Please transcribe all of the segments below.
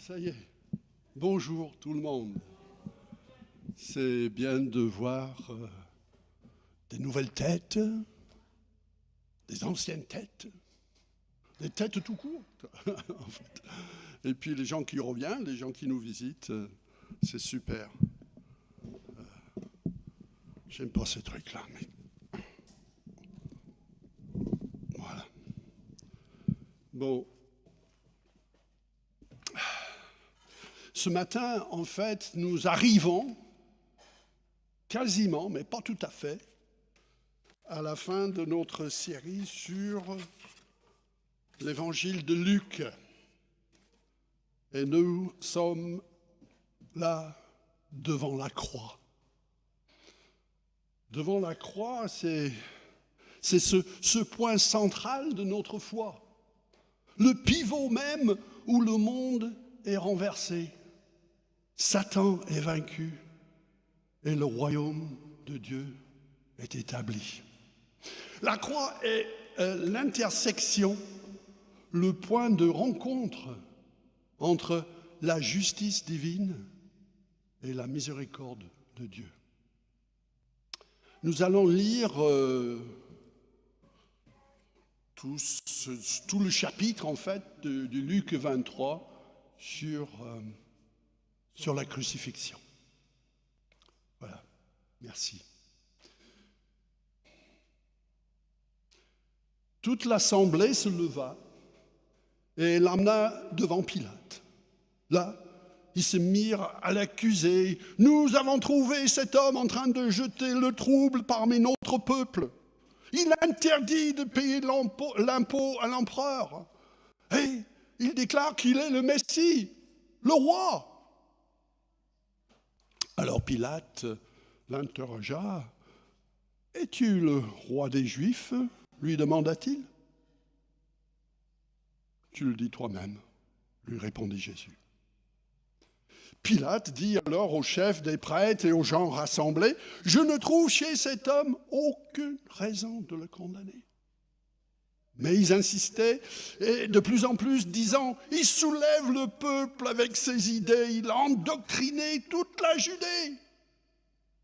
Ça y est. Bonjour tout le monde. C'est bien de voir des nouvelles têtes, des anciennes têtes, des têtes tout court, en fait. Et puis les gens qui reviennent, les gens qui nous visitent, c'est super. J'aime pas ces trucs-là, mais voilà. Bon. Ce matin, en fait, nous arrivons quasiment, mais pas tout à fait, à la fin de notre série sur l'évangile de Luc. Et nous sommes là devant la croix. Devant la croix, c'est ce point central de notre foi. Le pivot même où le monde est renversé. Satan est vaincu et le royaume de Dieu est établi. La croix est l'intersection, le point de rencontre entre la justice divine et la miséricorde de Dieu. Nous allons lire tout le chapitre, en fait, de Luc 23 sur la crucifixion. Voilà, merci. Toute l'assemblée se leva et l'amena devant Pilate. Là, ils se mirent à l'accuser. « Nous avons trouvé cet homme en train de jeter le trouble parmi notre peuple. Il interdit de payer l'impôt à l'empereur. Et il déclare qu'il est le Messie, le roi. » Alors Pilate l'interrogea. « Es-tu le roi des Juifs ?» lui demanda-t-il. « Tu le dis toi-même, » lui répondit Jésus. Pilate dit alors aux chefs des prêtres et aux gens rassemblés, « Je ne trouve chez cet homme aucune raison de le condamner. » Mais ils insistaient, et de plus en plus, disant, « Il soulève le peuple avec ses idées, il a endoctriné toute la Judée.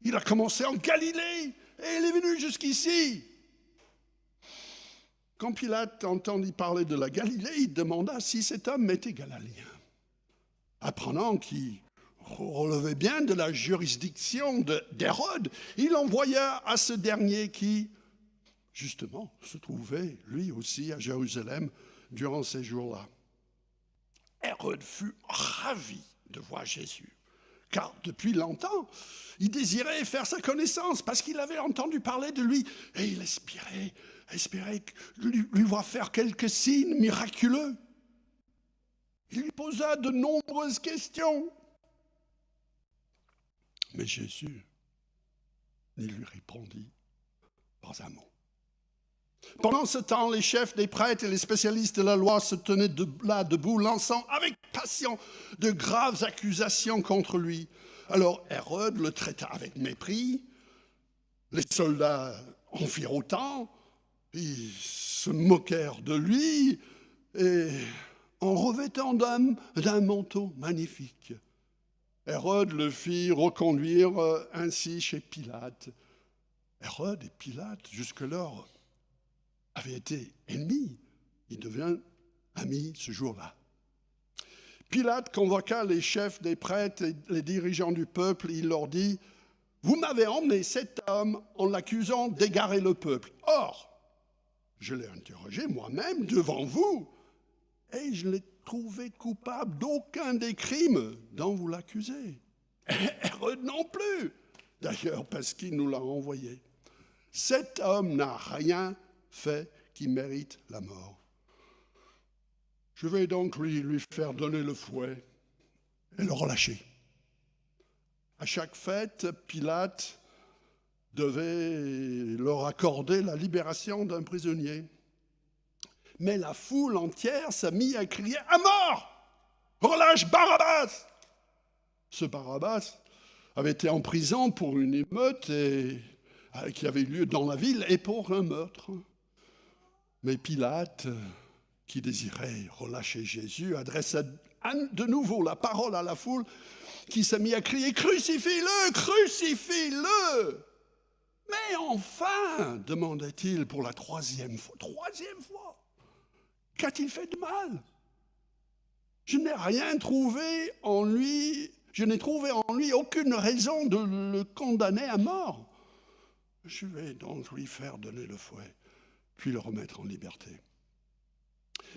Il a commencé en Galilée, et il est venu jusqu'ici. » Quand Pilate entendit parler de la Galilée, il demanda si cet homme était galiléen. Apprenant qu'il relevait bien de la juridiction d'Hérode, il envoya à ce dernier qui, justement, se trouvait lui aussi à Jérusalem durant ces jours-là. Hérode fut ravi de voir Jésus, car depuis longtemps, il désirait faire sa connaissance parce qu'il avait entendu parler de lui et il espérait lui voir faire quelques signes miraculeux. Il lui posa de nombreuses questions. Mais Jésus ne lui répondit pas un mot. Pendant ce temps, les chefs des prêtres et les spécialistes de la loi se tenaient là debout, lançant avec passion de graves accusations contre lui. Alors Hérode le traita avec mépris. Les soldats en firent autant. Ils se moquèrent de lui et en revêtant d'un manteau magnifique. Hérode le fit reconduire ainsi chez Pilate. Hérode et Pilate, jusque-là, avaient été ennemis. Ils deviennent amis ce jour-là. Pilate convoqua les chefs des prêtres et les dirigeants du peuple. Il leur dit, « Vous m'avez emmené cet homme en l'accusant d'égarer le peuple. Or, je l'ai interrogé moi-même devant vous et je l'ai trouvé coupable d'aucun des crimes dont vous l'accusez. Hérode non plus, d'ailleurs parce qu'il nous l'a envoyé. Cet homme n'a rien fait qui mérite la mort. Je vais donc lui faire donner le fouet et le relâcher. » À chaque fête, Pilate devait leur accorder la libération d'un prisonnier. Mais la foule entière s'est mise à crier « À mort! Relâche Barabbas !» Ce Barabbas avait été en prison pour une émeute qui avait eu lieu dans la ville et pour un meurtre. Mais Pilate, qui désirait relâcher Jésus, adressa de nouveau la parole à la foule qui s'est mis à crier « Crucifie-le, crucifie-le » Mais enfin, demandait-il pour la troisième fois, qu'a-t-il fait de mal? Je n'ai rien trouvé en lui, je n'ai trouvé en lui aucune raison de le condamner à mort. Je vais donc lui faire donner le fouet, puis le remettre en liberté.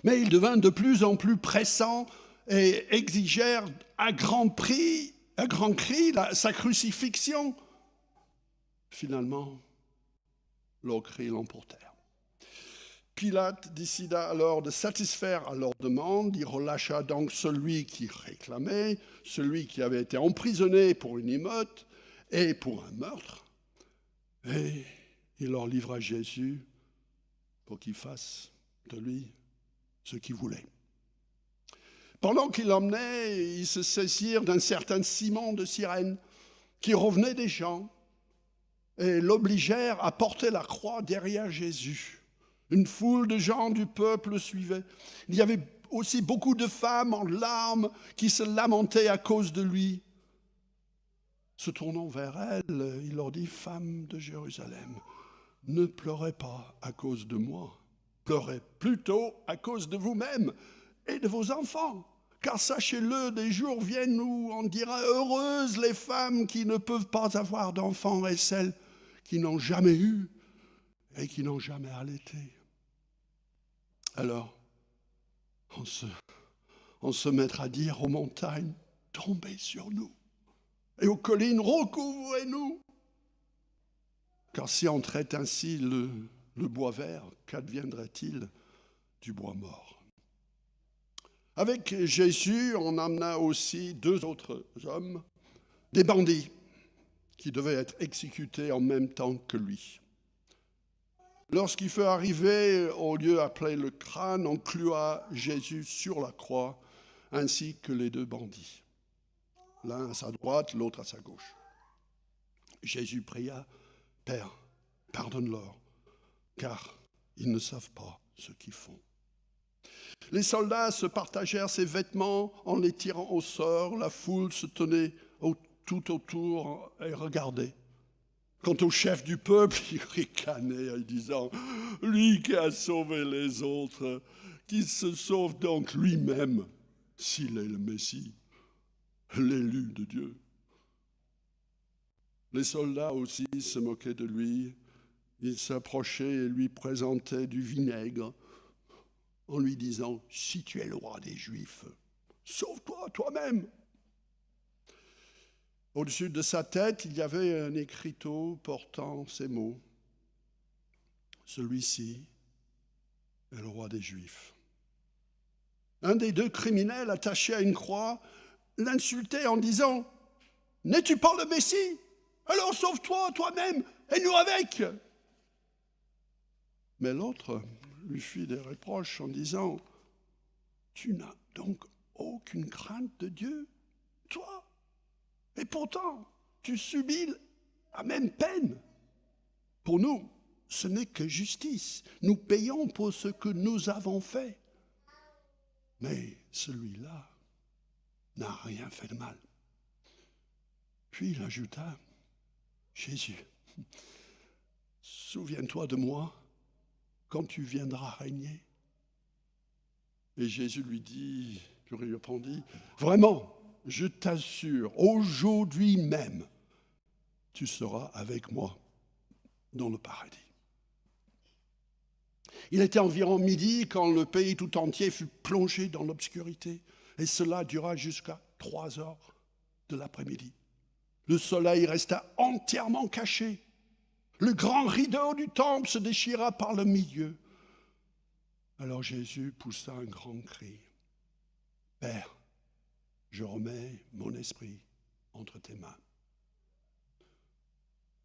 Mais il devint de plus en plus pressant et exigèrent à grands cris sa crucifixion. Finalement, leurs cris l'emportèrent. Pilate décida alors de satisfaire à leur demande. Il relâcha donc celui qui réclamait, celui qui avait été emprisonné pour une émeute et pour un meurtre. Et il leur livra Jésus pour qu'il fasse de lui ce qu'il voulait. Pendant qu'il l'emmenait, ils se saisirent d'un certain Simon de Cyrène qui revenait des champs et l'obligèrent à porter la croix derrière Jésus. Une foule de gens du peuple le suivait. Il y avait aussi beaucoup de femmes en larmes qui se lamentaient à cause de lui. Se tournant vers elles, il leur dit « Femmes de Jérusalem, ne pleurez pas à cause de moi, pleurez plutôt à cause de vous-même et de vos enfants. Car sachez-le, des jours viennent où on dira « Heureuses les femmes qui ne peuvent pas avoir d'enfants et celles qui n'ont jamais eu et qui n'ont jamais allaité. » Alors, on se mettra à dire aux montagnes « Tombez sur nous » et aux collines « Recouvrez-nous » car si on traite ainsi le bois vert, qu'adviendrait-il du bois mort? Avec Jésus, on amena aussi 2 autres hommes, des bandits, qui devaient être exécutés en même temps que lui. Lorsqu'il fut arrivé au lieu appelé le crâne, on cloua Jésus sur la croix, ainsi que les 2 bandits, l'un à sa droite, l'autre à sa gauche. Jésus pria, « Père, pardonne-leur, car ils ne savent pas ce qu'ils font. » Les soldats se partagèrent ses vêtements en les tirant au sort. La foule se tenait tout autour et regardait. Quant au chef du peuple, il ricanait en disant « Lui qui a sauvé les autres, qu'il se sauve donc lui-même, s'il est le Messie, l'élu de Dieu. » Les soldats aussi se moquaient de lui. Ils s'approchaient et lui présentaient du vinaigre en lui disant « Si tu es le roi des Juifs, sauve-toi toi-même !» Au-dessus de sa tête, il y avait un écriteau portant ces mots. Celui-ci est le roi des Juifs. Un des 2 criminels attachés à une croix l'insultait en disant « N'es-tu pas le Messie? Alors sauve-toi toi-même et nous avec !» Mais l'autre lui fit des reproches en disant « Tu n'as donc aucune crainte de Dieu, toi? Et pourtant, tu subis la même peine. Pour nous, ce n'est que justice. Nous payons pour ce que nous avons fait. Mais celui-là n'a rien fait de mal. » Puis il ajouta « Jésus, souviens-toi de moi quand tu viendras régner. » Et Jésus lui répondit « Vraiment, je t'assure, aujourd'hui même, tu seras avec moi dans le paradis. » Il était environ midi quand le pays tout entier fut plongé dans l'obscurité, et cela dura jusqu'à 3 heures de l'après-midi. Le soleil resta entièrement caché. Le grand rideau du temple se déchira par le milieu. Alors Jésus poussa un grand cri. « Père, je remets mon esprit entre tes mains. »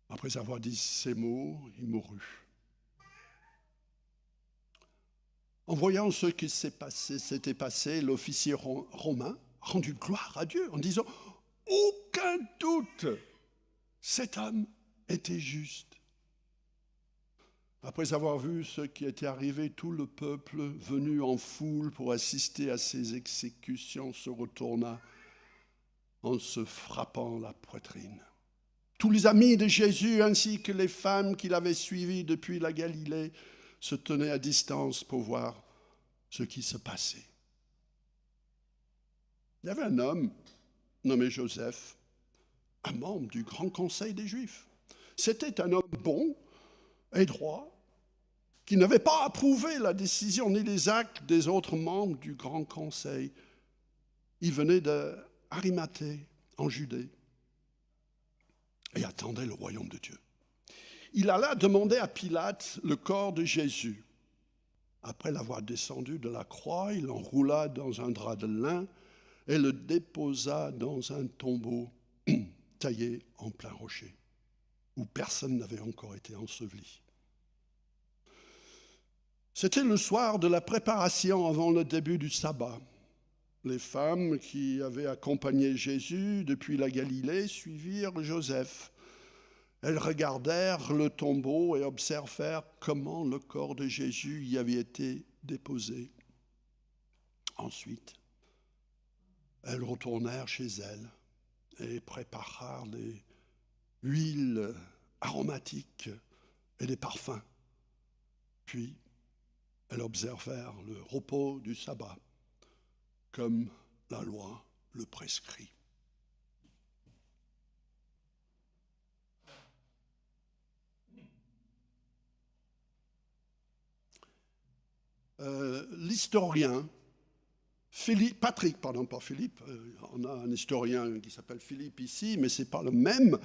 Après avoir dit ces mots, il mourut. En voyant ce qui s'était passé, l'officier romain rendit gloire à Dieu en disant « Aucun doute, cet homme était juste. » Après avoir vu ce qui était arrivé, tout le peuple venu en foule pour assister à ces exécutions se retourna en se frappant la poitrine. Tous les amis de Jésus ainsi que les femmes qui l'avaient suivi depuis la Galilée se tenaient à distance pour voir ce qui se passait. Il y avait un homme nommé Joseph, un membre du Grand Conseil des Juifs. C'était un homme bon et droit, qui n'avait pas approuvé la décision ni les actes des autres membres du Grand Conseil. Il venait d'Arimathée, en Judée, et attendait le royaume de Dieu. Il alla demander à Pilate le corps de Jésus. Après l'avoir descendu de la croix, il l'enroula dans un drap de lin et le déposa dans un tombeau taillé en plein rocher, où personne n'avait encore été enseveli. C'était le soir de la préparation avant le début du sabbat. Les femmes qui avaient accompagné Jésus depuis la Galilée suivirent Joseph. Elles regardèrent le tombeau et observèrent comment le corps de Jésus y avait été déposé. Ensuite, elles retournèrent chez elles et préparèrent les huiles aromatiques et des parfums. Puis, elles observèrent le repos du sabbat, comme la loi le prescrit. L'historien on a un historien qui s'appelle Philippe ici, mais ce n'est pas le même.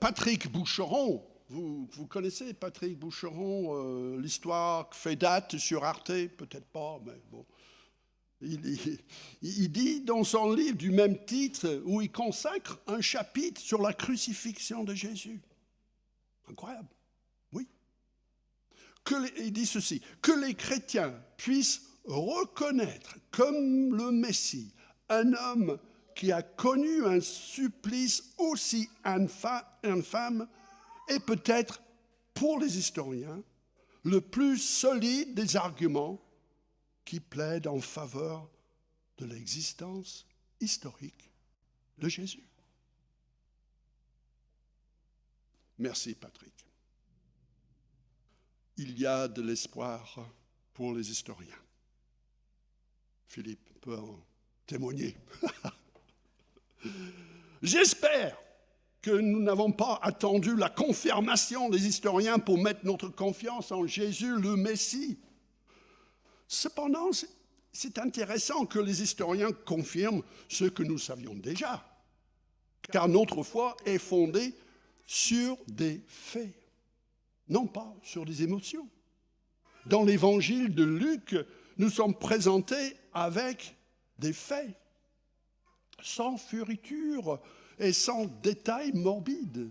Patrick Boucheron, vous connaissez Patrick Boucheron, l'histoire fait date sur Arte, peut-être pas, mais bon. Il dit dans son livre du même titre, où il consacre un chapitre sur la crucifixion de Jésus. Incroyable, oui. Il dit ceci, que les chrétiens puissent reconnaître comme le Messie un homme qui a connu un supplice aussi infâme est peut-être, pour les historiens, le plus solide des arguments qui plaident en faveur de l'existence historique de Jésus. Merci, Patrick. Il y a de l'espoir pour les historiens. Philippe peut en témoigner. J'espère que nous n'avons pas attendu la confirmation des historiens pour mettre notre confiance en Jésus, le Messie. Cependant, c'est intéressant que les historiens confirment ce que nous savions déjà, car notre foi est fondée sur des faits, non pas sur des émotions. Dans l'évangile de Luc, nous sommes présentés avec des faits, sans fioriture et sans détails morbides.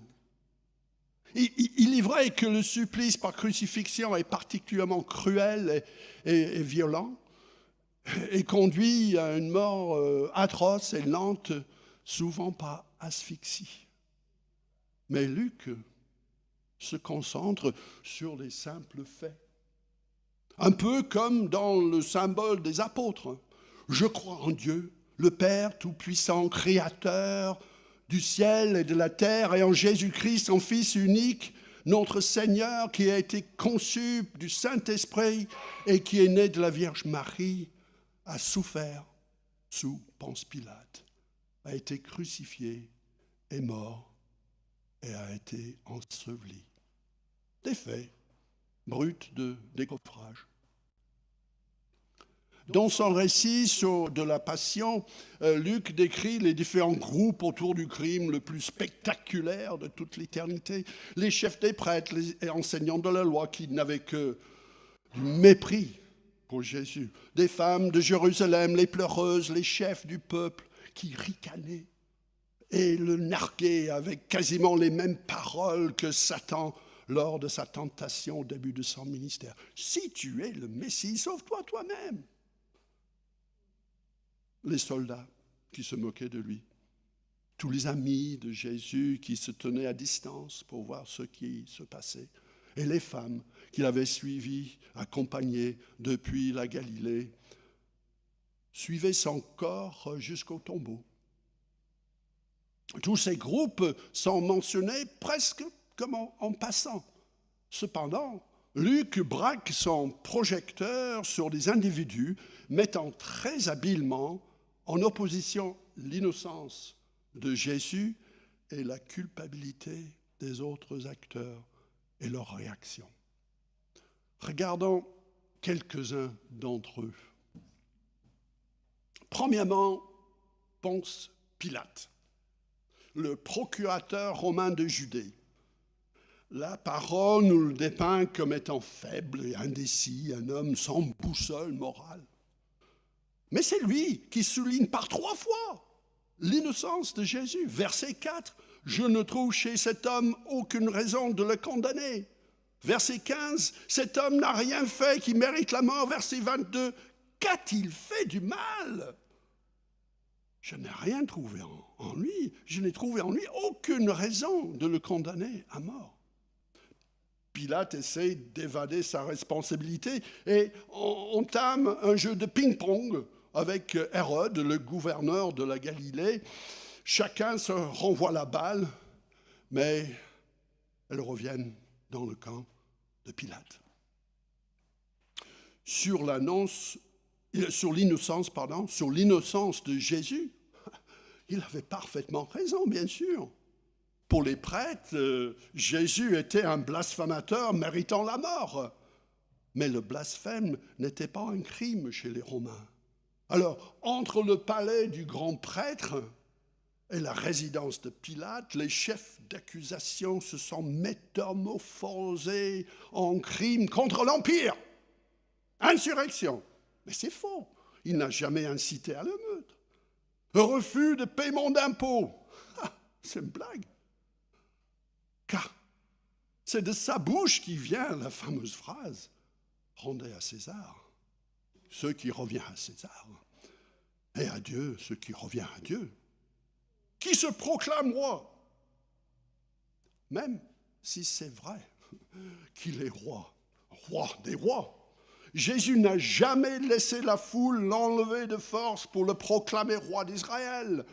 Il est vrai que le supplice par crucifixion est particulièrement cruel et violent et conduit à une mort atroce et lente, souvent par asphyxie. Mais Luc se concentre sur les simples faits. Un peu comme dans le symbole des apôtres. Je crois en Dieu, le Père Tout-Puissant, Créateur du ciel et de la terre, et en Jésus-Christ, son Fils unique, notre Seigneur, qui a été conçu du Saint-Esprit et qui est né de la Vierge Marie, a souffert sous Ponce Pilate, a été crucifié, est mort et a été enseveli. Des faits bruts de décoffrage. Dans son récit de la Passion, Luc décrit les différents groupes autour du crime le plus spectaculaire de toute l'éternité. Les chefs des prêtres, les enseignants de la loi qui n'avaient que du mépris pour Jésus. Des femmes de Jérusalem, les pleureuses, les chefs du peuple qui ricanaient et le narguaient avec quasiment les mêmes paroles que Satan lors de sa tentation au début de son ministère. Si tu es le Messie, sauve-toi toi-même. Les soldats qui se moquaient de lui, tous les amis de Jésus qui se tenaient à distance pour voir ce qui se passait, et les femmes qu'il avait suivies, accompagnées depuis la Galilée, suivaient son corps jusqu'au tombeau. Tous ces groupes sont mentionnés presque comme en passant. Cependant, Luc braque son projecteur sur des individus, mettant très habilement en opposition l'innocence de Jésus et la culpabilité des autres acteurs et leurs réactions. Regardons quelques-uns d'entre eux. Premièrement, Ponce Pilate, le procurateur romain de Judée. La parole nous le dépeint comme étant faible et indécis, un homme sans boussole morale. Mais c'est lui qui souligne par 3 fois l'innocence de Jésus. Verset 4, « Je ne trouve chez cet homme aucune raison de le condamner. » Verset 15, « Cet homme n'a rien fait qui mérite la mort. » Verset 22, « Qu'a-t-il fait du mal ? Je n'ai rien trouvé en lui. Je n'ai trouvé en lui aucune raison de le condamner à mort. » Pilate essaie d'évader sa responsabilité et entame un jeu de ping-pong avec Hérode, le gouverneur de la Galilée. Chacun se renvoie la balle, mais elles reviennent dans le camp de Pilate. Sur l'innocence de Jésus, il avait parfaitement raison, bien sûr. Pour les prêtres, Jésus était un blasphémateur méritant la mort. Mais le blasphème n'était pas un crime chez les Romains. Alors, entre le palais du grand prêtre et la résidence de Pilate, les chefs d'accusation se sont métamorphosés en crime contre l'Empire. Insurrection. Mais c'est faux. Il n'a jamais incité à l'émeute. Refus de paiement d'impôts. C'est une blague. Car c'est de sa bouche qui vient la fameuse phrase « Rendez à César ce qui revient à César, et à Dieu ce qui revient à Dieu. » Qui se proclame roi, même si c'est vrai qu'il est roi des rois. Jésus n'a jamais laissé la foule l'enlever de force pour le proclamer roi d'Israël,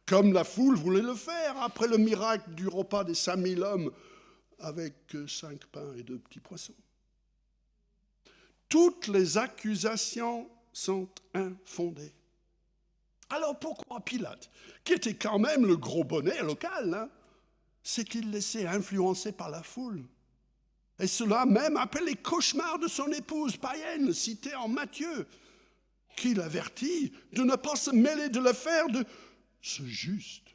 comme la foule voulait le faire après le miracle du repas des 5000 hommes avec 5 pains et 2 petits poissons. Toutes les accusations sont infondées. Alors pourquoi Pilate, qui était quand même le gros bonnet local, s'est-il laissé influencer par la foule? Et cela même après les cauchemars de son épouse païenne, citée en Matthieu, qui l'avertit de ne pas se mêler de l'affaire de ce juste.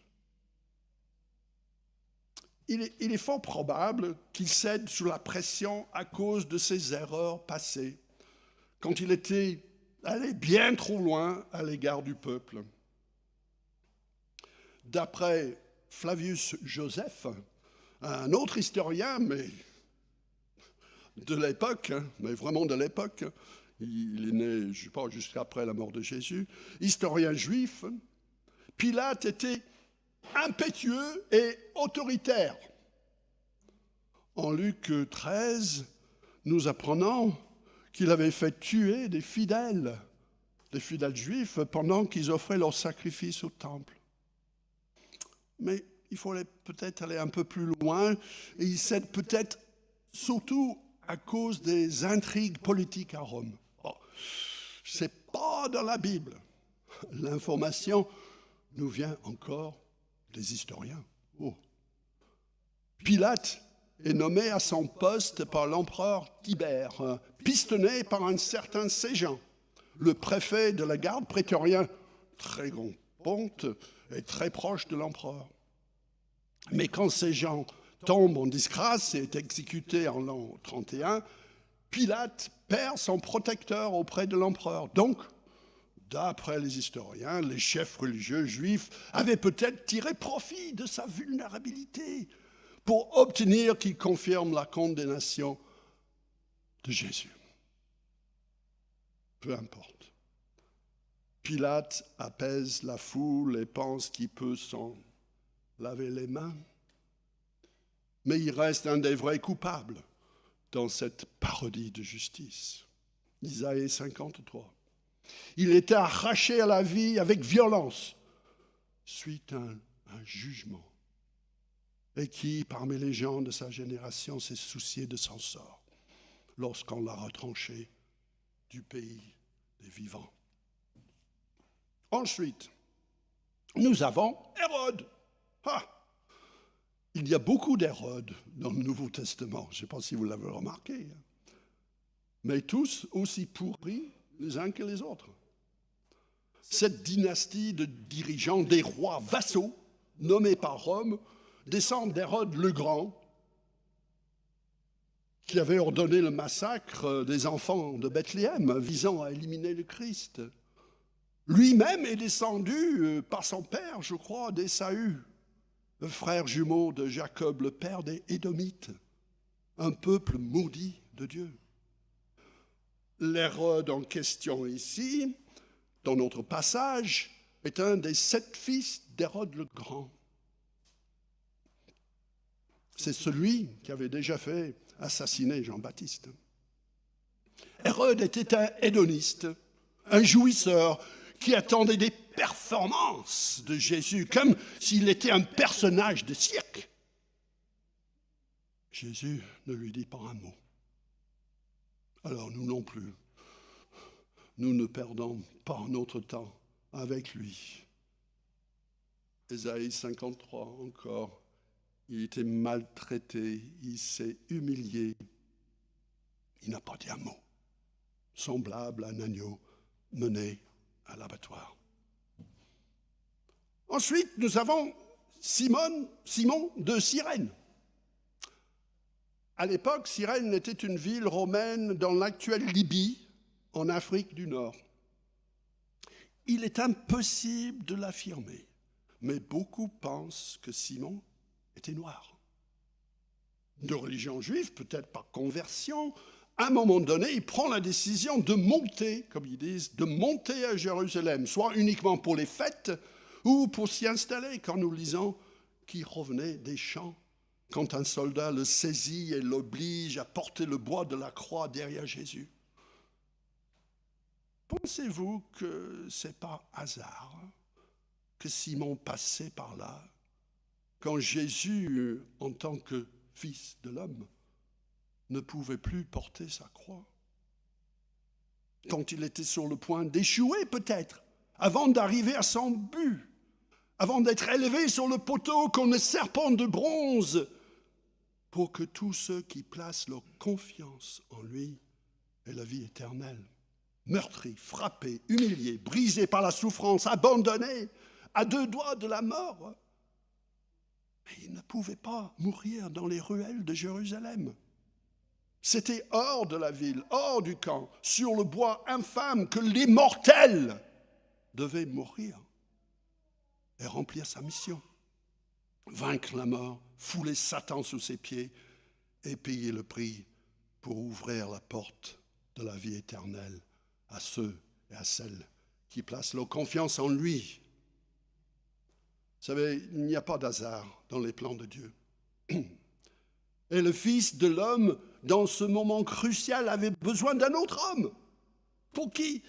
Il est fort probable qu'il cède sous la pression à cause de ses erreurs passées, quand il était allé bien trop loin à l'égard du peuple. D'après Flavius Joseph, un autre historien, mais de l'époque, mais vraiment de l'époque, il est né, je ne sais pas, jusqu'après la mort de Jésus, historien juif, Pilate était impétueux et autoritaire. En Luc 13, nous apprenons qu'il avait fait tuer des fidèles juifs pendant qu'ils offraient leur sacrifice au temple. Mais il fallait peut-être aller un peu plus loin, et il cède peut-être surtout à cause des intrigues politiques à Rome. Ce n'est pas dans la Bible. L'information nous vient encore des historiens. Pilate est nommé à son poste par l'empereur Tibère, pistonné par un certain Séjan, le préfet de la garde prétorien, très grand ponte et très proche de l'empereur. Mais quand Séjan tombe en disgrâce et est exécuté en l'an 31, Pilate perd son protecteur auprès de l'empereur. Donc, d'après les historiens, les chefs religieux juifs avaient peut-être tiré profit de sa vulnérabilité pour obtenir qu'il confirme la condamnation de Jésus. Peu importe. Pilate apaise la foule et pense qu'il peut s'en laver les mains. Mais il reste un des vrais coupables dans cette parodie de justice. Isaïe 53. Il était arraché à la vie avec violence, suite à un jugement. Et qui, parmi les gens de sa génération, s'est soucié de son sort lorsqu'on l'a retranché du pays des vivants. Ensuite, nous avons Hérode. Il y a beaucoup d'Hérodes dans le Nouveau Testament. Je ne sais pas si vous l'avez remarqué. Mais tous aussi pourris les uns que les autres. Cette dynastie de dirigeants, des rois vassaux, nommés par Rome, descend d'Hérode le Grand, qui avait ordonné le massacre des enfants de Bethléem, visant à éliminer le Christ. Lui-même est descendu par son père, je crois, d'Ésaü, le frère jumeau de Jacob, le père des Édomites, un peuple maudit de Dieu. L'Hérode en question ici, dans notre passage, est un des 7 fils d'Hérode le Grand. C'est celui qui avait déjà fait assassiner Jean-Baptiste. Hérode était un hédoniste, un jouisseur qui attendait des performances de Jésus, comme s'il était un personnage de cirque. Jésus ne lui dit pas un mot. Alors nous non plus, nous ne perdons pas notre temps avec lui. Ésaïe 53 encore. Il était maltraité, il s'est humilié. Il n'a pas dit un mot, semblable à un agneau mené à l'abattoir. Ensuite, nous avons Simon de Cyrène. À l'époque, Cyrène était une ville romaine dans l'actuelle Libye, en Afrique du Nord. Il est impossible de l'affirmer, mais beaucoup pensent que Simon était noir. De religion juive, peut-être par conversion, à un moment donné, il prend la décision de monter, comme ils disent, de monter à Jérusalem, soit uniquement pour les fêtes ou pour s'y installer, quand nous lisons qu'il revenait des champs, quand un soldat le saisit et l'oblige à porter le bois de la croix derrière Jésus. Pensez-vous que ce n'est pas hasard que Simon passait par là quand Jésus, en tant que fils de l'homme, ne pouvait plus porter sa croix? Quand il était sur le point d'échouer peut-être, avant d'arriver à son but, avant d'être élevé sur le poteau comme le serpent de bronze, pour que tous ceux qui placent leur confiance en lui aient la vie éternelle. Meurtri, frappé, humilié, brisé par la souffrance, abandonné, à 2 doigts de la mort. Mais il ne pouvait pas mourir dans les ruelles de Jérusalem. C'était hors de la ville, hors du camp, sur le bois infâme que les mortels devaient mourir et remplir sa mission. Vaincre la mort, fouler Satan sous ses pieds et payer le prix pour ouvrir la porte de la vie éternelle à ceux et à celles qui placent leur confiance en lui. Vous savez, il n'y a pas d'hasard dans les plans de Dieu. Et le Fils de l'homme, dans ce moment crucial, avait besoin d'un autre homme pour qu'il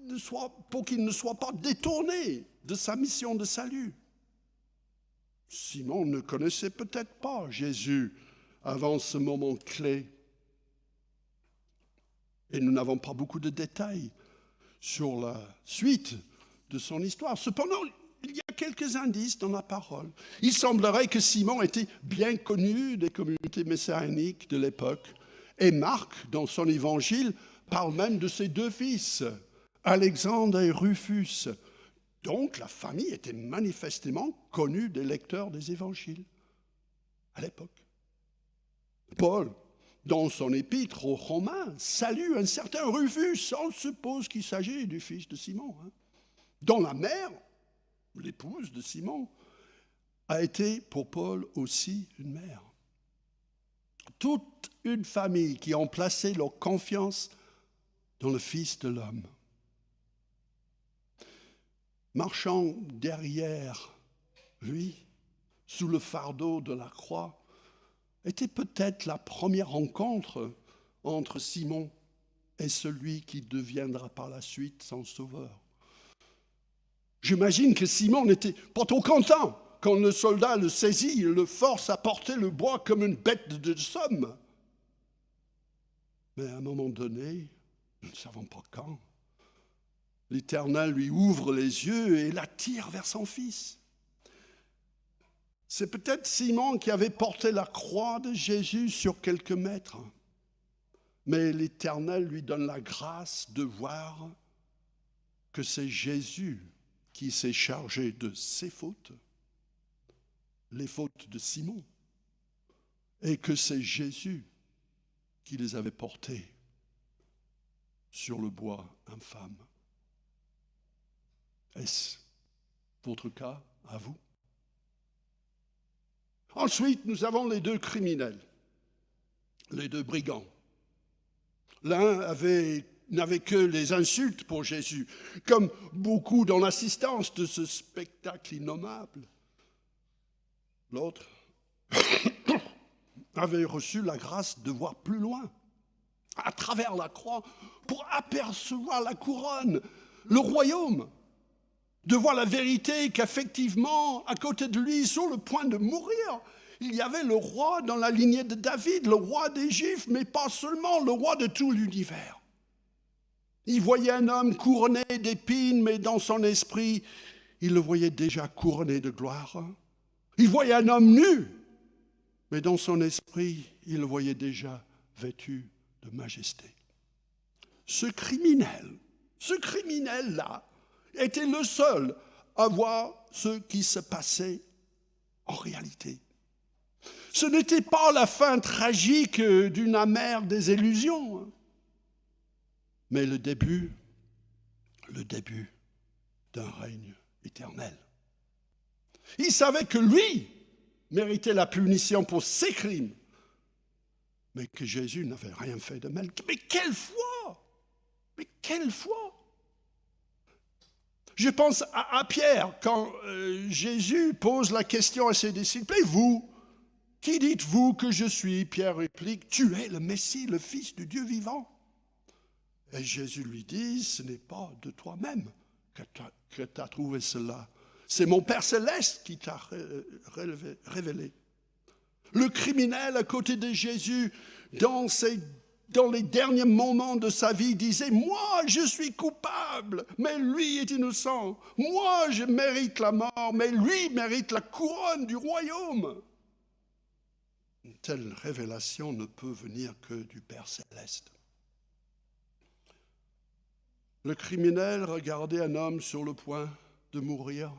ne soit pas détourné de sa mission de salut. Simon ne connaissait peut-être pas Jésus avant ce moment clé. Et nous n'avons pas beaucoup de détails sur la suite de son histoire. Cependant, il y a quelques indices dans la parole. Il semblerait que Simon était bien connu des communautés messianiques de l'époque. Et Marc, dans son évangile, parle même de ses 2 fils, Alexandre et Rufus. Donc la famille était manifestement connue des lecteurs des évangiles à l'époque. Paul, dans son épître aux Romains, salue un certain Rufus. On suppose qu'il s'agit du fils de Simon, dont la mère, l'épouse de Simon, a été pour Paul aussi une mère. Toute une famille qui ont placé leur confiance dans le Fils de l'homme. Marchant derrière lui, sous le fardeau de la croix, était peut-être la première rencontre entre Simon et celui qui deviendra par la suite son sauveur. J'imagine que Simon n'était pas trop content quand le soldat le saisit et le force à porter le bois comme une bête de somme. Mais à un moment donné, nous ne savons pas quand, l'Éternel lui ouvre les yeux et l'attire vers son fils. C'est peut-être Simon qui avait porté la croix de Jésus sur quelques mètres. Mais l'Éternel lui donne la grâce de voir que c'est Jésus qui s'est chargé de ses fautes, les fautes de Simon, et que c'est Jésus qui les avait portées sur le bois infâme. Est-ce votre cas à vous? Ensuite, nous avons les deux criminels, les deux brigands. L'un n'avait que les insultes pour Jésus, comme beaucoup dans l'assistance de ce spectacle innommable. L'autre avait reçu la grâce de voir plus loin, à travers la croix, pour apercevoir la couronne, le royaume, de voir la vérité qu'effectivement, à côté de lui, sur le point de mourir, il y avait le roi dans la lignée de David, le roi des Juifs, mais pas seulement, le roi de tout l'univers. Il voyait un homme couronné d'épines, mais dans son esprit, il le voyait déjà couronné de gloire. Il voyait un homme nu, mais dans son esprit, il le voyait déjà vêtu de majesté. Ce criminel-là, était le seul à voir ce qui se passait en réalité. Ce n'était pas la fin tragique d'une amère désillusion, mais le début d'un règne éternel. Il savait que lui méritait la punition pour ses crimes, mais que Jésus n'avait rien fait de mal. Mais quelle foi! Mais quelle foi! Je pense à Pierre, quand Jésus pose la question à ses disciples, « Et vous, qui dites-vous que je suis ?» Pierre réplique, « Tu es le Messie, le Fils du Dieu vivant. » Et Jésus lui dit, « Ce n'est pas de toi-même que tu as trouvé cela. C'est mon Père céleste qui t'a révélé. » Le criminel à côté de Jésus, dans les derniers moments de sa vie, disait « Moi, je suis coupable, mais lui est innocent. Moi, je mérite la mort, mais lui mérite la couronne du royaume. » Une telle révélation ne peut venir que du Père céleste. Le criminel regardait un homme sur le point de mourir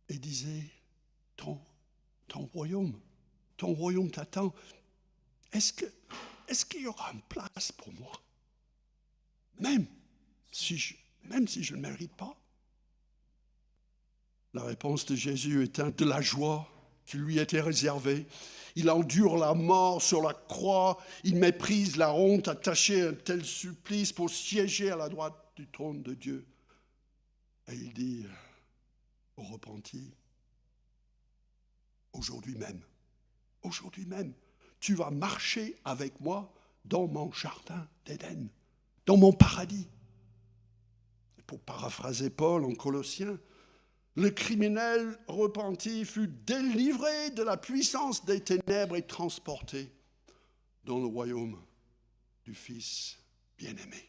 et disait « Ton royaume t'attend. Est-ce qu'il y aura une place pour moi, même si je ne le mérite pas? » La réponse de Jésus était de la joie qui lui était réservée. Il endure la mort sur la croix, il méprise la honte attachée à un tel supplice pour siéger à la droite du trône de Dieu. Et il dit aux repentis, aujourd'hui même, tu vas marcher avec moi dans mon jardin d'Éden, dans mon paradis. Pour paraphraser Paul en Colossiens, le criminel repenti fut délivré de la puissance des ténèbres et transporté dans le royaume du Fils bien-aimé.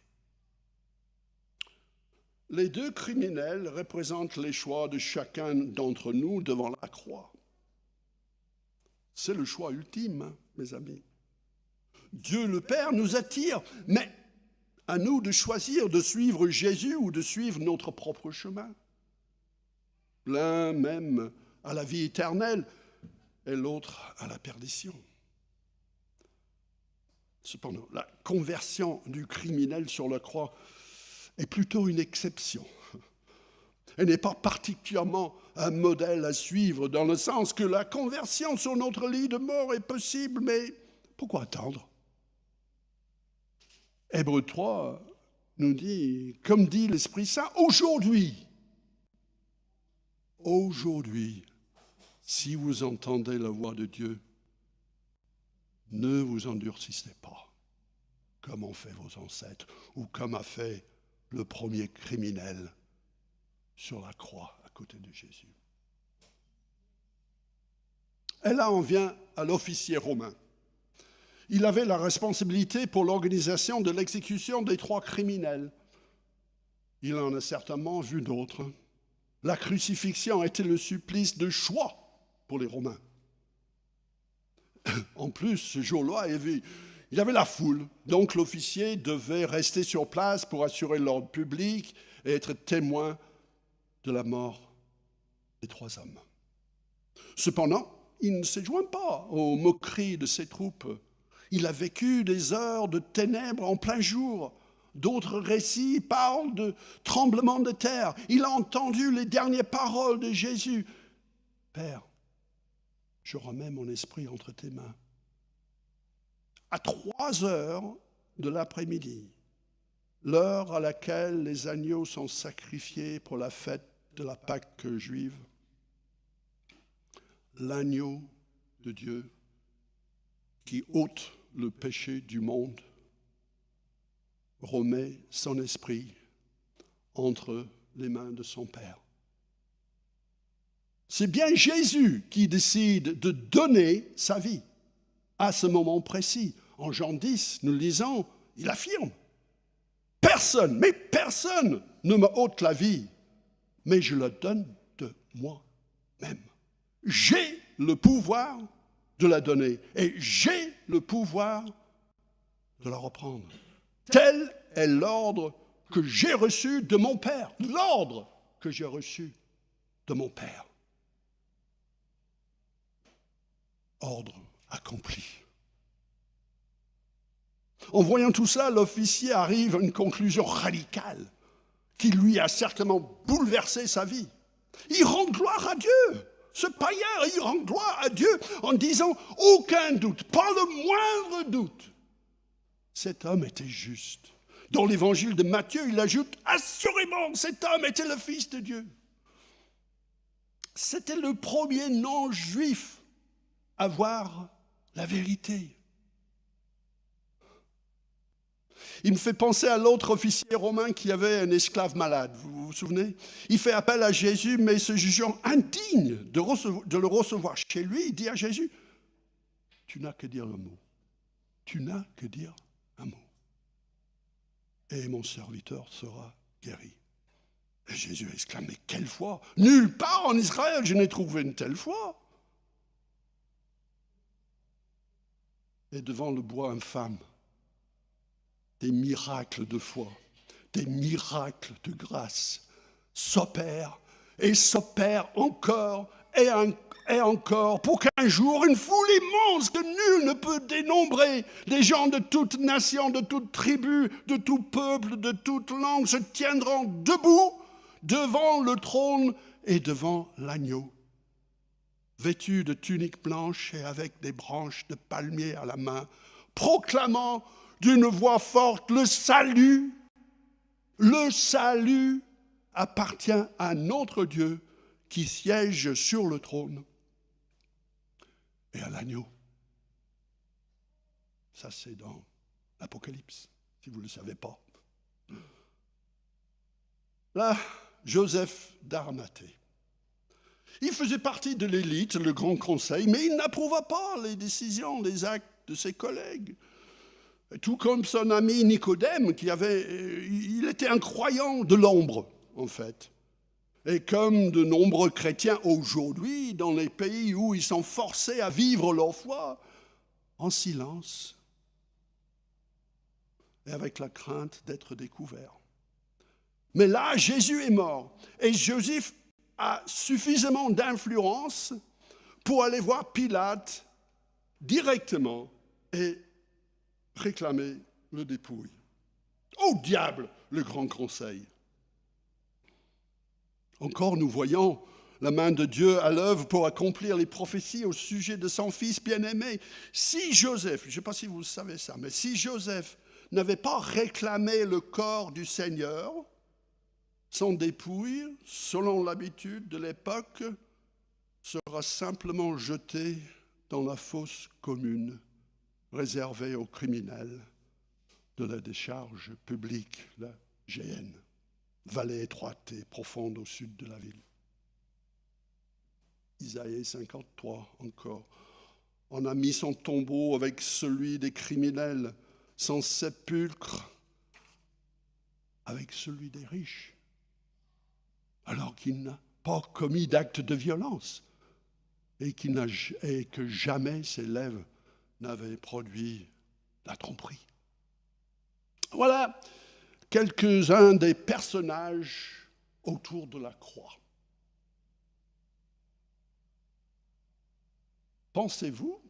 Les deux criminels représentent les choix de chacun d'entre nous devant la croix. C'est le choix ultime, mes amis. Dieu le Père nous attire, mais à nous de choisir de suivre Jésus ou de suivre notre propre chemin. L'un même à la vie éternelle et l'autre à la perdition. Cependant, la conversion du criminel sur la croix est plutôt une exception. Elle n'est pas particulièrement un modèle à suivre, dans le sens que la conversion sur notre lit de mort est possible, mais pourquoi attendre? Hébreux 3 nous dit, comme dit l'Esprit Saint, aujourd'hui, si vous entendez la voix de Dieu, Ne vous endurcissez pas, comme ont fait vos ancêtres, ou comme a fait le premier criminel sur la croix à côté de Jésus. Et là, on vient à l'officier romain. Il avait la responsabilité pour l'organisation de l'exécution des 3 criminels. Il en a certainement vu d'autres. La crucifixion était le supplice de choix pour les Romains. En plus, ce jour-là, il y avait la foule. Donc l'officier devait rester sur place pour assurer l'ordre public et être témoin de la mort des 3 hommes. Cependant, il ne se joint pas aux moqueries de ses troupes. Il a vécu des heures de ténèbres en plein jour. D'autres récits parlent de tremblements de terre. Il a entendu les dernières paroles de Jésus. « Père, je remets mon esprit entre tes mains. » À 3 heures de l'après-midi, l'heure à laquelle les agneaux sont sacrifiés pour la fête de la Pâque juive, l'agneau de Dieu qui ôte le péché du monde remet son esprit entre les mains de son Père. C'est bien Jésus qui décide de donner sa vie à ce moment précis. En Jean 10, nous lisons, il affirme, « Personne, mais personne ne me ôte la vie, mais je la donne de moi-même. J'ai le pouvoir de la donner et j'ai le pouvoir de la reprendre. Tel est l'ordre que j'ai reçu de mon Père, l'ordre que j'ai reçu de mon Père. » Ordre accompli. En voyant tout ça, l'officier arrive à une conclusion radicale qui lui a certainement bouleversé sa vie. Il rend gloire à Dieu. Ce païen, il rend gloire à Dieu en disant « aucun doute, pas le moindre doute ». Cet homme était juste. Dans l'évangile de Matthieu, il ajoute « assurément, cet homme était le Fils de Dieu ». C'était le premier non-juif à voir la vérité. Il me fait penser à l'autre officier romain qui avait un esclave malade, vous vous souvenez? Il fait appel à Jésus, mais se jugeant indigne de le recevoir chez lui, il dit à Jésus, « Tu n'as que dire le mot. Tu n'as que dire un mot. Et mon serviteur sera guéri. » Et Jésus exclame, « Mais quelle foi! Nulle part en Israël je n'ai trouvé une telle foi. » Et devant le bois infâme, des miracles de foi, des miracles de grâce s'opèrent et s'opèrent encore et encore pour qu'un jour une foule immense que nul ne peut dénombrer, des gens de toute nation, de toute tribu, de tout peuple, de toute langue se tiendront debout devant le trône et devant l'agneau, vêtus de tuniques blanches et avec des branches de palmier à la main, proclamant d'une voix forte, le salut appartient à notre Dieu qui siège sur le trône et à l'agneau. Ça, c'est dans l'Apocalypse, si vous ne le savez pas. Là, Joseph d'Arimathée. Il faisait partie de l'élite, le grand conseil, mais il n'approuva pas les décisions, les actes de ses collègues. Tout comme son ami Nicodème, il était un croyant de l'ombre, en fait. Et comme de nombreux chrétiens aujourd'hui, dans les pays où ils sont forcés à vivre leur foi, en silence et avec la crainte d'être découverts. Mais là, Jésus est mort. Et Joseph a suffisamment d'influence pour aller voir Pilate directement et réclamer le dépouille. Au diable, le grand conseil. Encore, nous voyons la main de Dieu à l'œuvre pour accomplir les prophéties au sujet de son fils bien-aimé. Si Joseph, je ne sais pas si vous savez ça, mais si Joseph n'avait pas réclamé le corps du Seigneur, son dépouille, selon l'habitude de l'époque, sera simplement jeté dans la fosse commune réservé aux criminels de la décharge publique, la GN, vallée étroite et profonde au sud de la ville. Isaïe 53 encore. On a mis son tombeau avec celui des criminels, son sépulcre avec celui des riches, alors qu'il n'a pas commis d'acte de violence et que jamais ses lèvres n'avaient produit la tromperie. Voilà quelques-uns des personnages autour de la croix. Pensez-vous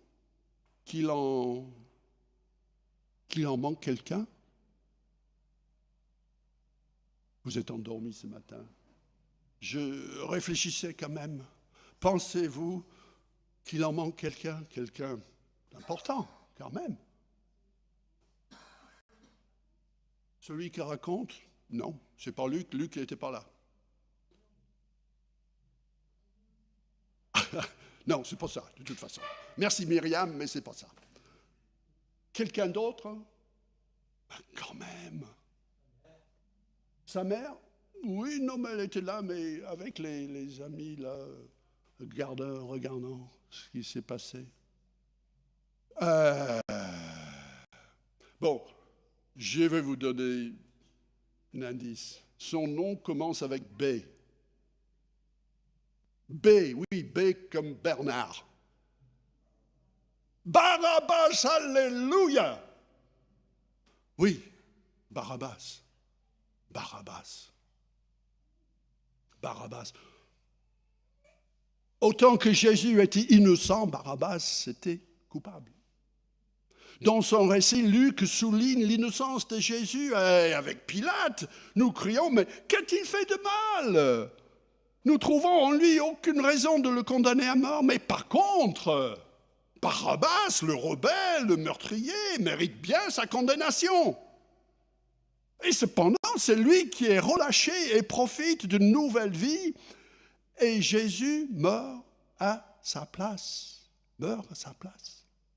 qu'il en manque quelqu'un? Vous êtes endormis ce matin. Je réfléchissais quand même. Pensez-vous qu'il en manque quelqu'un d'important quand même? Celui qui raconte? Non, c'est pas Luc. Luc n'était pas là. Non, c'est pas ça, de toute façon. Merci Myriam, mais c'est pas ça. Quelqu'un d'autre? Quand même. Sa mère? Oui, non, mais elle était là, mais avec les amis, là, regardant ce qui s'est passé. Bon, je vais vous donner un indice. Son nom commence avec B. B, oui, B comme Bernard. Barabbas, alléluia! Oui, Barabbas. Autant que Jésus était innocent, Barabbas était coupable. Dans son récit, Luc souligne l'innocence de Jésus. Et avec Pilate, nous crions, mais qu'a-t-il fait de mal? Nous trouvons en lui aucune raison de le condamner à mort. Mais par contre, Barabbas, le rebelle, le meurtrier, mérite bien sa condamnation. Et cependant, c'est lui qui est relâché et profite d'une nouvelle vie. Et Jésus meurt à sa place.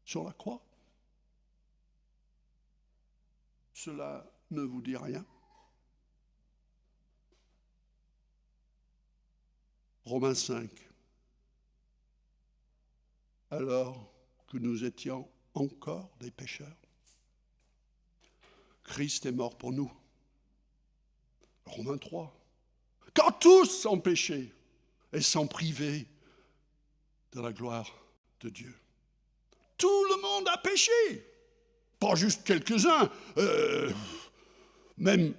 Sur la croix. Cela ne vous dit rien? Romains 5. Alors que nous étions encore des pécheurs, Christ est mort pour nous. Romains 3. Quand tous ont péché et sont privés de la gloire de Dieu. Tout le monde a péché. Pas juste quelques-uns, même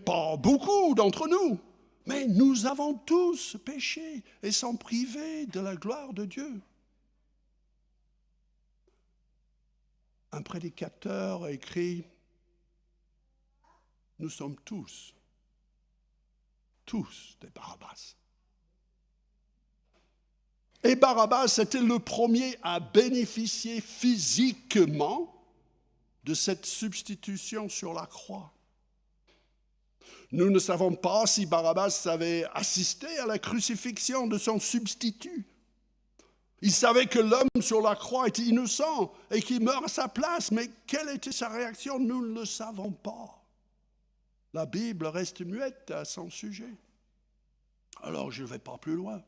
pas beaucoup d'entre nous. Mais nous avons tous péché et sont privés de la gloire de Dieu. Un prédicateur écrit, nous sommes tous des Barabbas. Et Barabbas était le premier à bénéficier physiquement de cette substitution sur la croix. Nous ne savons pas si Barabbas avait assisté à la crucifixion de son substitut. Il savait que l'homme sur la croix était innocent et qu'il meurt à sa place, mais quelle était sa réaction? Nous ne le savons pas. La Bible reste muette à son sujet. Alors je ne vais pas plus loin.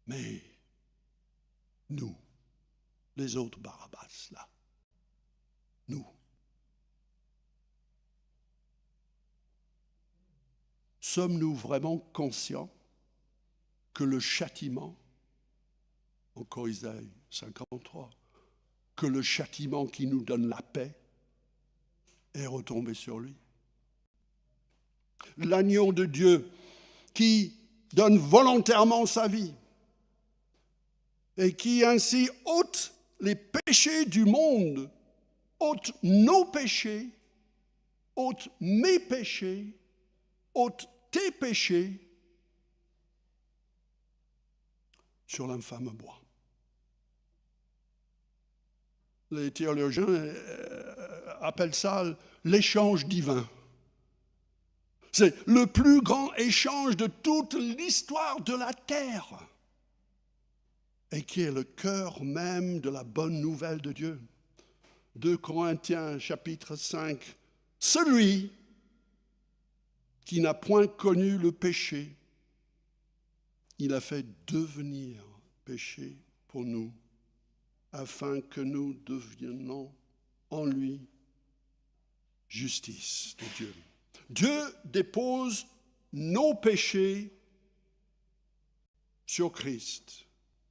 Mais nous, les autres Barabbas, là, nous, sommes-nous vraiment conscients que le châtiment, encore Isaïe 53, que le châtiment qui nous donne la paix est retombé sur lui? L'agneau de Dieu qui donne volontairement sa vie et qui ainsi ôte les péchés du monde, ôte nos péchés, ôte mes péchés, ôte tes péchés sur l'infâme bois. Les théologiens appellent ça l'échange divin. C'est le plus grand échange de toute l'histoire de la terre. et qui est le cœur même de la bonne nouvelle de Dieu. 2 Corinthiens chapitre 5, celui qui n'a point connu le péché, il a fait devenir péché pour nous, afin que nous devenions en lui justice de Dieu. Dieu dépose nos péchés sur Christ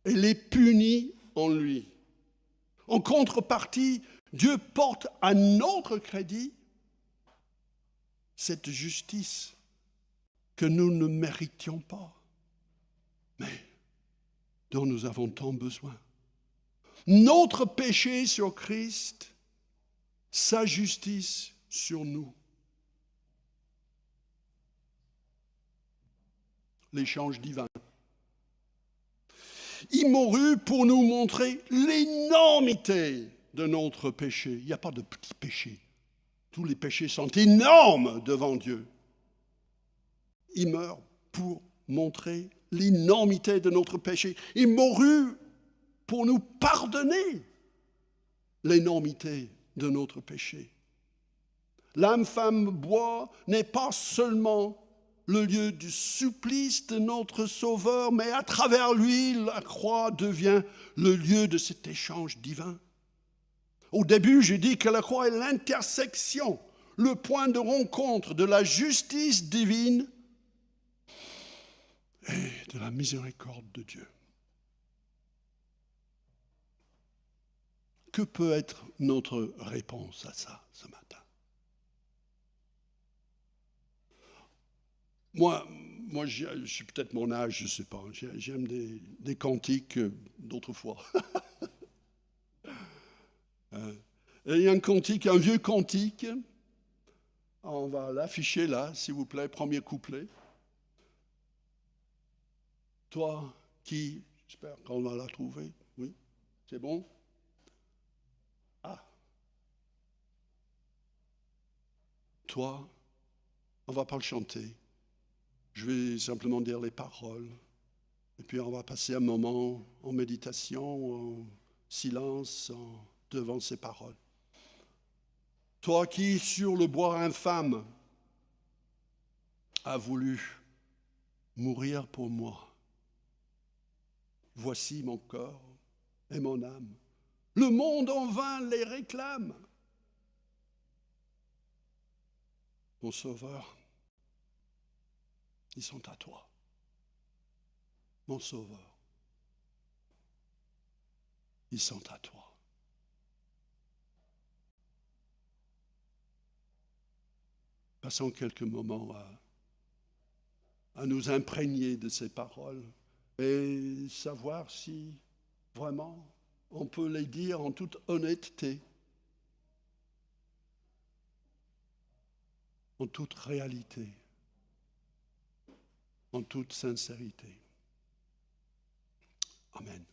et les punit en lui. En contrepartie, Dieu porte à notre crédit cette justice que nous ne méritions pas, mais dont nous avons tant besoin. Notre péché sur Christ, sa justice sur nous. L'échange divin. Il mourut pour nous montrer l'énormité de notre péché. Il n'y a pas de petits péchés. Tous les péchés sont énormes devant Dieu. Il meurt pour montrer l'énormité de notre péché. Il mourut pour nous pardonner l'énormité de notre péché. L'infâme bois n'est pas seulement le lieu du supplice de notre Sauveur, mais à travers lui, la croix devient le lieu de cet échange divin. Au début, j'ai dit que la croix est l'intersection, le point de rencontre de la justice divine et de la miséricorde de Dieu. Que peut être notre réponse à ça ce matin? Moi, je suis peut-être mon âge, je ne sais pas. J'aime des cantiques d'autrefois. Il y a un cantique, un vieux cantique. On va l'afficher là, s'il vous plaît, premier couplet. Toi qui, j'espère qu'on va la trouver. Oui, c'est bon? Ah. Toi, on ne va pas le chanter. Je vais simplement dire les paroles. Et puis on va passer un moment en méditation, en silence, devant ces paroles. Toi qui, sur le bois infâme, as voulu mourir pour moi, voici mon corps et mon âme. Le monde en vain les réclame. Mon Sauveur, ils sont à toi. Mon Sauveur, ils sont à toi. Passons quelques moments à nous imprégner de ces paroles et savoir si vraiment on peut les dire en toute honnêteté, en toute réalité, en toute sincérité. Amen.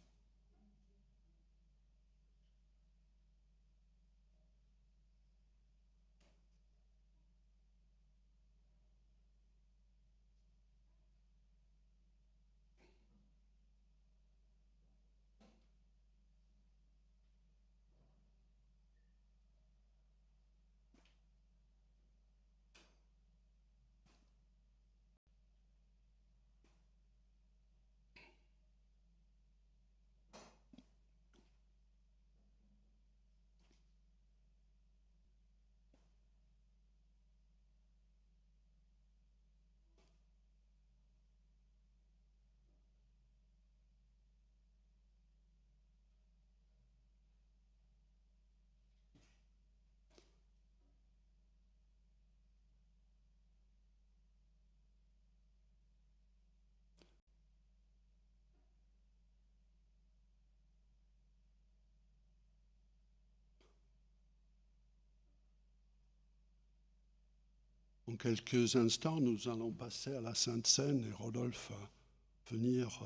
En quelques instants, nous allons passer à la Sainte Seine et Rodolphe va venir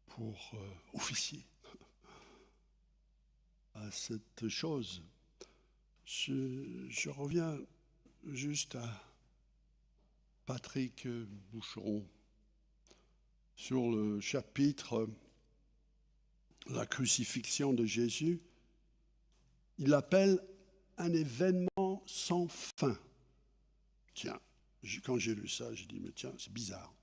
pour officier à cette chose. Je reviens juste à Patrick Boucheron sur le chapitre la crucifixion de Jésus, il appelle un événement sans fin. Tiens, quand j'ai lu ça, j'ai dit, mais tiens, c'est bizarre.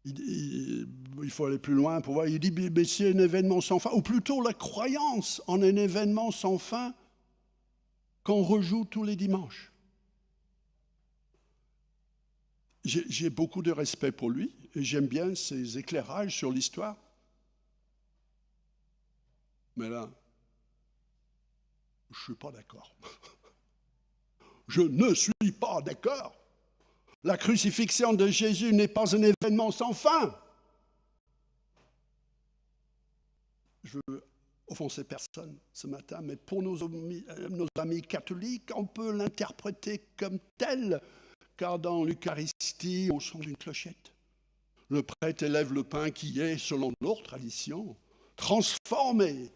Il faut aller plus loin pour voir. Il dit, mais c'est un événement sans fin, ou plutôt la croyance en un événement sans fin qu'on rejoue tous les dimanches. J'ai beaucoup de respect pour lui, et j'aime bien ses éclairages sur l'histoire. Mais là, je ne suis pas d'accord. Je ne suis pas d'accord. La crucifixion de Jésus n'est pas un événement sans fin. Je veux offenser personne ce matin, mais pour nos amis catholiques, on peut l'interpréter comme tel, car dans l'Eucharistie, au son d'une clochette, le prêtre élève le pain qui est, selon leur tradition, transformé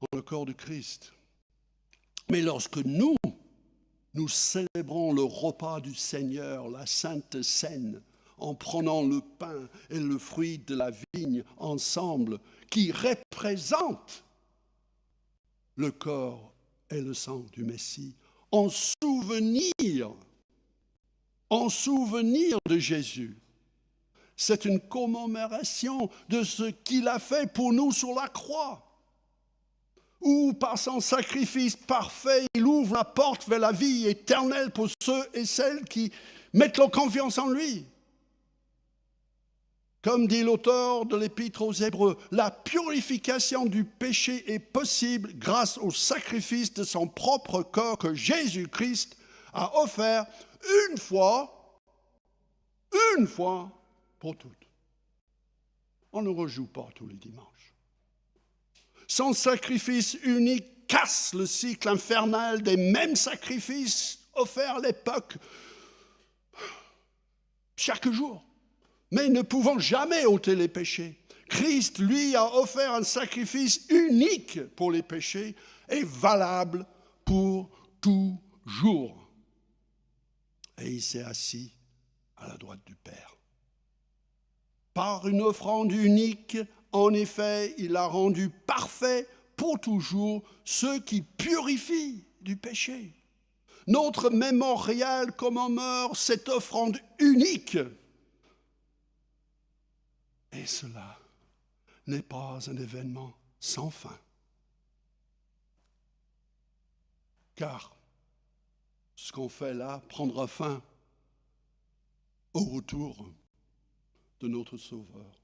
en le corps de Christ. Mais lorsque nous célébrons le repas du Seigneur, la Sainte Seine, en prenant le pain et le fruit de la vigne ensemble, qui représentent le corps et le sang du Messie, en souvenir de Jésus. C'est une commémoration de ce qu'il a fait pour nous sur la croix, où par son sacrifice parfait, il ouvre la porte vers la vie éternelle pour ceux et celles qui mettent leur confiance en lui. Comme dit l'auteur de l'Épître aux Hébreux, la purification du péché est possible grâce au sacrifice de son propre corps que Jésus-Christ a offert une fois pour toutes. On ne rejoue pas tous les dimanches. Son sacrifice unique casse le cycle infernal des mêmes sacrifices offerts à l'époque chaque jour, mais ne pouvant jamais ôter les péchés. Christ, lui, a offert un sacrifice unique pour les péchés et valable pour toujours. Et il s'est assis à la droite du Père. Par une offrande unique, en effet, il a rendu parfait pour toujours ceux qui purifient du péché. Notre mémorial commémore cette offrande unique. Et cela n'est pas un événement sans fin. Car ce qu'on fait là prendra fin au retour de notre Sauveur.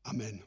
Amen.